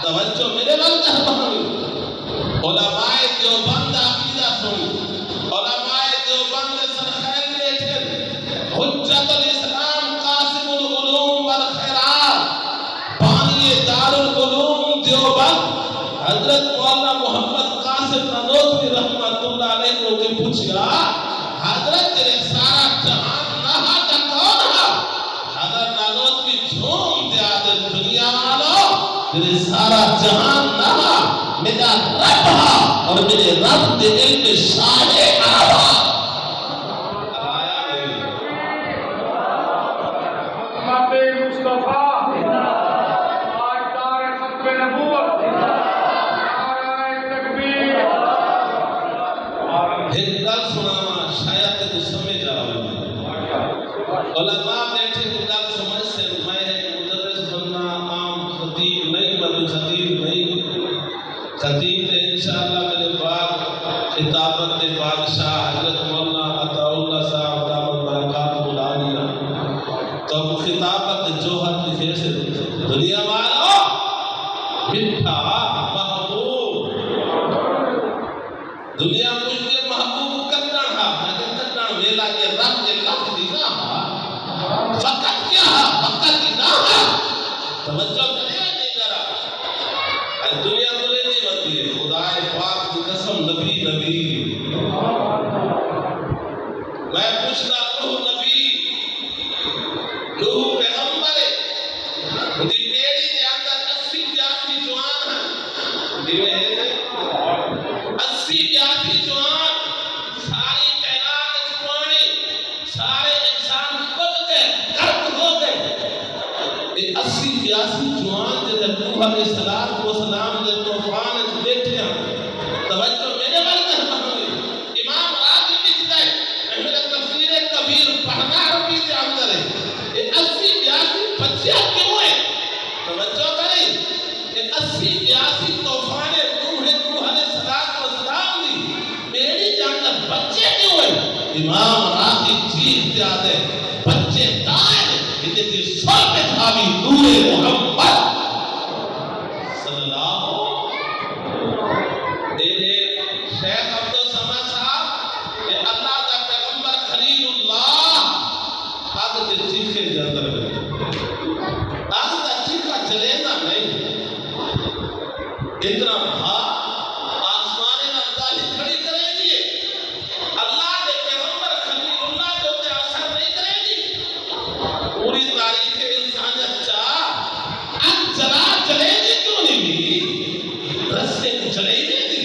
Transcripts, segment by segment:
توجہ میرے وقت ہے علماء دیوبند عقیدہ سن علماء دیوبند سرخیل لیٹھن حجت الاسلام قاسم العلوم والخیرات بانی دارالعلوم دیوبند حضرت مولانا محمد قاسم نانوتوی رحمت اللہ علیہ کو کہ پوچھا حضرت تیرے سارا جہان نہا کا کون ہے؟ حضرت نانوتوی جھوم دیا دے دنیا والو تیرے سارا جہان نہا میرا رب ہے اور میرے رب دے علم شاہ عربہ علماء بیٹھے تو گل سمجھ سے میں مدرس بننا عام خطیب نہیں بنی خطیب نہیں خطیب تے انشاءاللہ میرے بعد خطابت دے بادشاہ حضرت مولانا عطا اللہ صاحب دامت برکات العالیہ تو خطابت جوہر لکھے سے دنیا والا مٹھا محبوب دنیا مجھے محبوب کرنا ہے لیکن کرنا ویلا کے رب کے لفظ دینا فقط کیا ہے فقط نہ ہے توجہ کرے نہیں کرا دنیا بولے نہیں بنتی ہے خدا پاک کی قسم نبی نبی میں پوچھتا نوح نبی نوح پیغمبر دی پیڑی دے اندر 80 جوان ہیں دیوے 80 جوان ساری کائنات پانی سارے انسان کل گئے غرق ہو گئے 80 جوان جے نوح علیہ السلام دے طوفان وچ بیٹھے ہیں توجہ میرے والے امام راضی لکھتا ہے میرا تفسیر کبیر پڑھنا عربی کے اندر ہے یہ 80 بچے کیوں ہیں توجہ کریں یہ 80 طوفان نوح علیہ السلام دی میری جاننا بچے کیوں ہیں امام راضی چیز دیاد ہے بچے دائر انہیں دی سر پہ تھاوی نور محمد صلی اللہ میرے شیخ عبدالسمد صاحب یہ اللہ کا پیغمبر خلیل اللہ آگ دے چیخے جاندر ہے آگ دا چیخا چلے نا نہیں اتنا بھا آسمانے میں داہی کھڑی کرے گی اللہ دے پیغمبر خلیل اللہ جو تے اثر نہیں کرے گی پوری تاریخ انسانیت چاہ اب چلا چلے گی کیوں نہیں بھی رسے کو چلے گی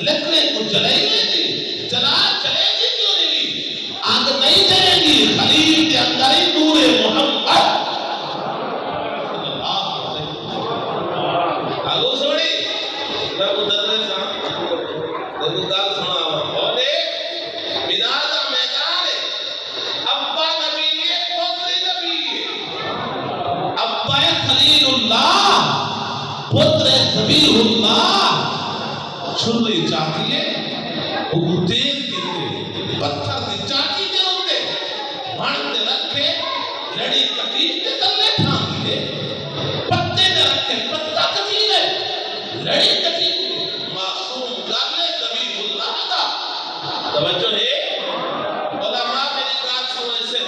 لکڑے کو چلے گی چلا چلے گی کیوں نہیں بھی آگ نہیں چلے گی خلیل کے اندر ہی نور محمد صلی اللہ علیہ وسلم آگو سوڑی میں مدرس دیکھو گال سنا بولے بلاد میدان ابا نبی ہے پتر نبی ہے ابا خلیل اللہ پتر سبیح اللہ چھلی چاہتی ہے وہ تیز کتے پتھر دی چاہتی دے ہوتے بھانتے رکھے لڑی کٹیج دے تلے ٹھانگ دے پتے دے رکھے پتہ کٹیج دے لڑی کٹیج دے معصوم گالے سبیح اللہ دا توجہ ہے علماء میری بات سمجھ سے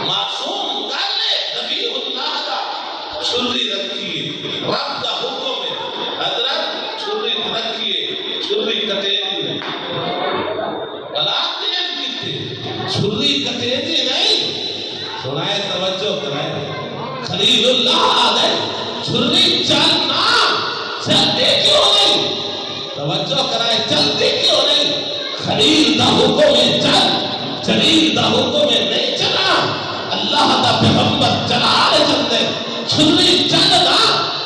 معصوم گالے سبیح اللہ دا چھلی رکھیے رب دا حکم ہے حضرت چھلی رکھیے چھلی کٹے دی بلاتے ہیں کتے چھلی کٹے دی نہیں سنائے توجہ کرائے خلیل اللہ آدھے چھلی چلنا چلتے کیوں نہیں توجہ کرائے چلتے کیوں نہیں خلیل دا حکم ہے چلیل دا حکم ہے نہیں چلا اللہ دا پیغمبر چلا رہے چلتے چھلی چلنا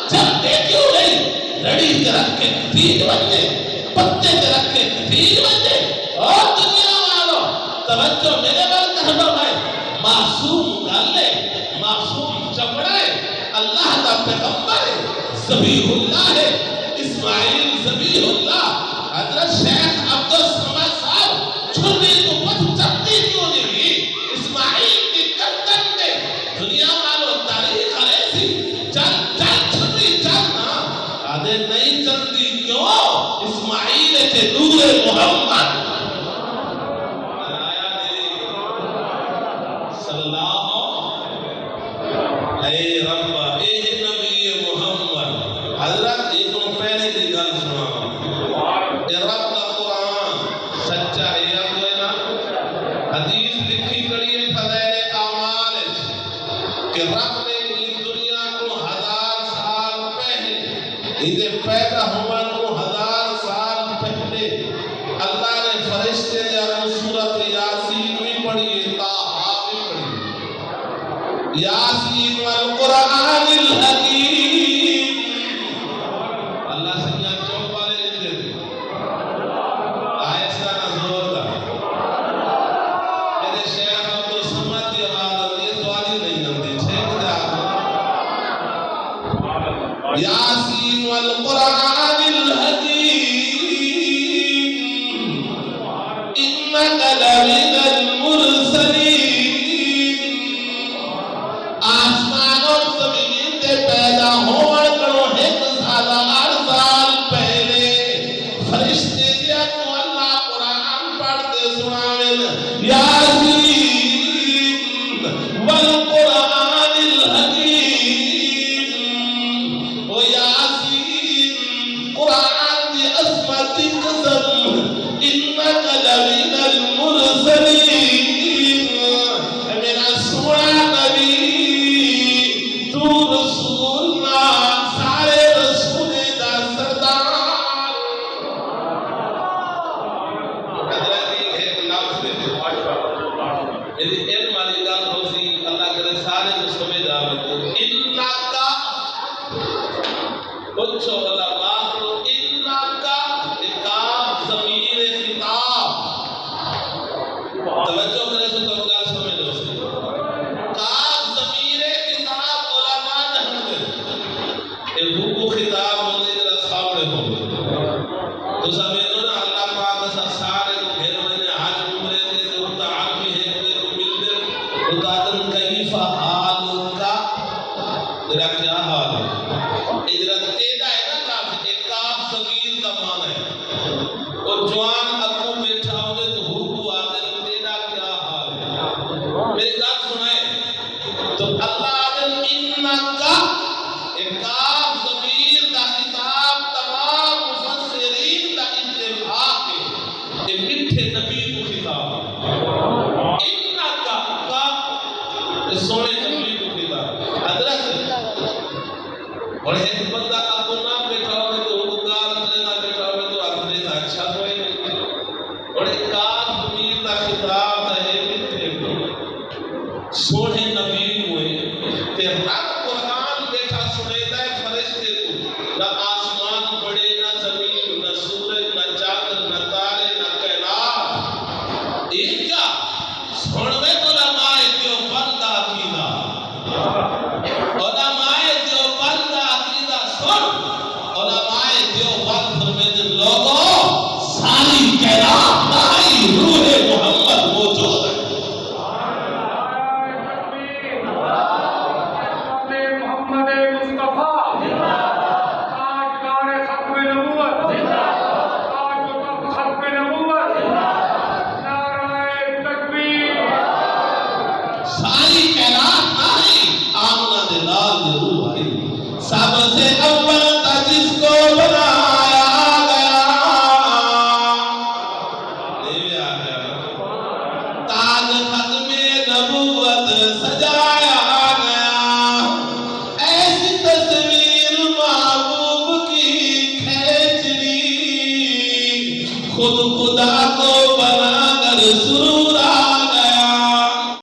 چلتے کیوں نہیں لڑی کے رکھ کے کتیج بننے پتے کے رکھ کے کتیج بننے اور دنیا والوں توجہ میرے بل کہنا بھائی معصوم گالے معصوم چمڑے اللہ دا پیغمبر ہے ذبیح اللہ ہے اسماعیل ذبیح اللہ حضرت شیخ عبدالسمد صاحب چھلی تو پتھ چکتی کیوں نہیں اسماعیل کی گردن میں دنیا والوں تاریخ علیہ سی چل چل چھلی چلنا تھے نور محمد صلی اللہ اے رب اے نبی محمد حضرت یہ تو پہلے کی گل سنا اے رب کا قرآن سچا ہے یا کوئی نہ حدیث لکھی کڑی ہے فضائل اعمال کہ رب نے اس دنیا کو 1000 سال پہلے اسے پیدا ہونے کو 1000 سال پہلے اللہ نے فرشتے یا سورۃ یاسین بھی پڑھی طٰہٰ بھی پڑھی یاسین والقرآن الحکیم اللہ سنیا چوک والے لکھتے تھے آہستہ نہ زور دا میرے شیخ عبد الصمد کی آواز یہ سوالی نہیں ہوتی چھیک دے یاسین والقرآن الحکیم انک لمن المرسلین آسمان اور زمین تے پیدا ہونے کرو 1000 سال پہلے فرشتے دیا تو اللہ قرآن پڑھتے سناویں یاسین والقرآن الحکیم او یاسین قرآن دی عظمت قسم انک لمن المرسلین میرا سونا نبی تو رسول نا سارے رسول دا سردار حضرت ایک لفظ میری علم والی گل ہوسی اللہ کرے سارے کو سمجھ آوے انکا پوچھو علماء کو انکا کاف ضمیر خطاب توجہ کرے تو تم گل سمجھ لو سی کاف ضمیر خطاب علماء جانتے اے کو خطاب ہونے جرا سامنے ہو تو سمجھو نا اللہ پاک ایسا سارے کو گھر میں حج عمرے دے تو تعالی ہے کو مل دے خدادن کیف حال کا تیرا کیا حال ہے اجرت تیرا ہے نا کاف ایک کاف ضمیر کا معنی ہے اور جوان ابو بیٹھا ہونے تو حکو آتے تیرا کیا حال ہے میری بات سنائے تو اللہ آدم انکا ایک کاف ضمیر دا خطاب تمام مفسرین دا اتفاق ہے یہ مٹھے نبی کو خطاب انکا کا سونے نبی کو خطاب حضرت اور ایک بندہ ابو نام بیٹھا ہوئے تو حکوکار اندرے نہ بیٹھا ہوئے تو اپنے سے اچھا ہوئے نہیں اور ایک کاف ضمیر دا خطاب دا ہے مٹھے سونے نبی ہوئے تے رب قرآن بیٹھا سنیتا ہے فرشتے کو نہ آسمان بڑے نہ زمین نہ سورج نہ چاند نہ تارے نہ کائنات ایک کیا سنوے علماء جو بندہ عقیدہ علماء جو بندہ عقیدہ سن علماء جو بند فرمیدن لوگوں ساری کائنات نائی روح محمد موجود ہے ساری کائنات آئی آمنہ دلال ضرور آئی سب سے اول تا جس کو بنایا گیا دیوے آ گیا تاج ختم نبوت سجایا گیا ایسی تصویر محبوب کی کھینچ لی خود خدا کو بنا کر سرور آیا